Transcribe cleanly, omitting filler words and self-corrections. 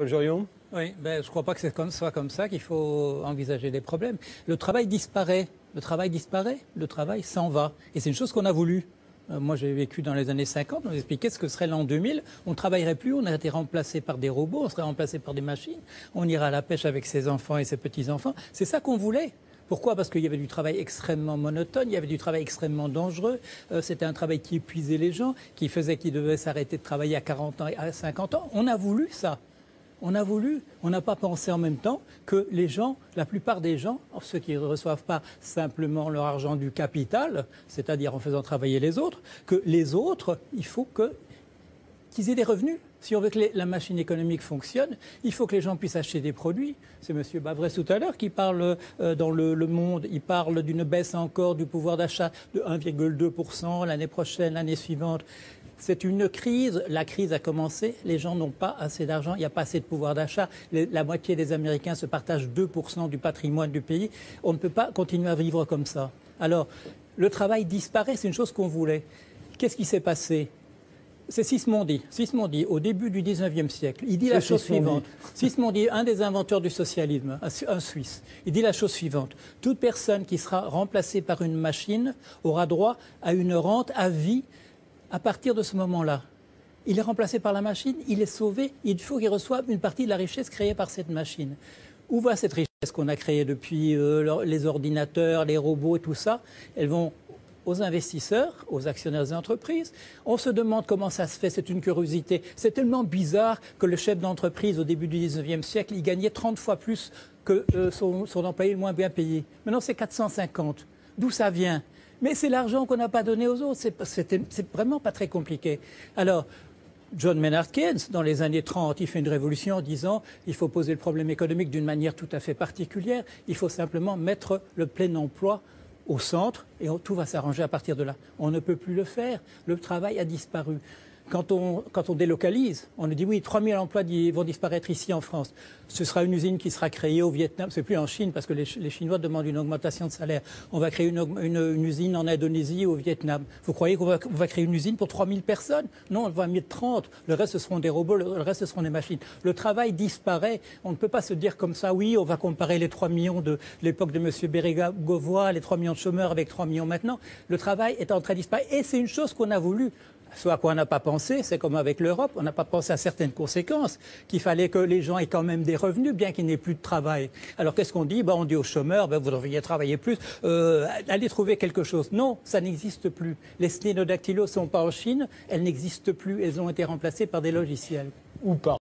Paul Jorion? Oui, je ne crois pas que soit comme ça qu'il faut envisager des problèmes. Le travail disparaît, le travail s'en va. Et c'est une chose qu'on a voulu. Moi, j'ai vécu dans les années 50, on nous expliquait ce que serait l'an 2000. On ne travaillerait plus, on a été remplacé par des robots, on serait remplacé par des machines. On ira à la pêche avec ses enfants et ses petits-enfants. C'est ça qu'on voulait. Pourquoi? Parce qu'il y avait du travail extrêmement monotone, il y avait du travail extrêmement dangereux. C'était un travail qui épuisait les gens, qui faisait qu'ils devaient s'arrêter de travailler à 40 ans et à 50 ans. On a voulu ça. On n'a pas pensé en même temps que les gens, la plupart des gens, ceux qui ne reçoivent pas simplement leur argent du capital, c'est-à-dire en faisant travailler les autres, que les autres, il faut qu'ils aient des revenus. Si on veut que la machine économique fonctionne, il faut que les gens puissent acheter des produits. C'est M. Bavrez tout à l'heure qui parle dans le Monde, il parle d'une baisse encore du pouvoir d'achat de 1,2% l'année prochaine, l'année suivante. C'est une crise. La crise a commencé. Les gens n'ont pas assez d'argent. Il n'y a pas assez de pouvoir d'achat. La moitié des Américains se partagent 2% du patrimoine du pays. On ne peut pas continuer à vivre comme ça. Alors, le travail disparaît. C'est une chose qu'on voulait. Qu'est-ce qui s'est passé? C'est Sismondi. Sismondi, au début du 19e siècle, il dit la chose suivante. Sismondi, un des inventeurs du socialisme, un Suisse, il dit la chose suivante. Toute personne qui sera remplacée par une machine aura droit à une rente à vie. À partir de ce moment-là, il est remplacé par la machine, il est sauvé, il faut qu'il reçoive une partie de la richesse créée par cette machine. Où va cette richesse qu'on a créée depuis les ordinateurs, les robots et tout ça? Elles vont aux investisseurs, aux actionnaires des entreprises. On se demande comment ça se fait, c'est une curiosité. C'est tellement bizarre que le chef d'entreprise au début du 19e siècle, il gagnait 30 fois plus que son employé le moins bien payé. Maintenant, c'est 450. D'où ça vient? Mais c'est l'argent qu'on n'a pas donné aux autres. C'est vraiment pas très compliqué. Alors, John Maynard Keynes, dans les années 30, il fait une révolution en disant il faut poser le problème économique d'une manière tout à fait particulière. Il faut simplement mettre le plein emploi au centre et tout va s'arranger à partir de là. On ne peut plus le faire. Le travail a disparu. Quand on délocalise, on nous dit oui, 3000 emplois vont disparaître ici en France. Ce sera une usine qui sera créée au Vietnam. C'est plus en Chine parce que les Chinois demandent une augmentation de salaire. On va créer une usine en Indonésie ou au Vietnam. Vous croyez qu'on va créer une usine pour 3000 personnes? Non, on va mettre 30. Le reste, ce seront des robots, le reste, ce seront des machines. Le travail disparaît. On ne peut pas se dire comme ça, oui, on va comparer les 3 millions de l'époque de M. Bérégovoy, les 3 millions de chômeurs avec 3 millions maintenant. Le travail est en train de disparaître. Et c'est une chose qu'on a voulu. Ce à quoi on n'a pas pensé, c'est comme avec l'Europe, on n'a pas pensé à certaines conséquences, qu'il fallait que les gens aient quand même des revenus, bien qu'il n'y ait plus de travail. Alors qu'est-ce qu'on dit? On dit aux chômeurs, vous devriez travailler plus, allez trouver quelque chose. Non, ça n'existe plus. Les sténodactylos ne sont pas en Chine, elles n'existent plus, elles ont été remplacées par des logiciels. Ou par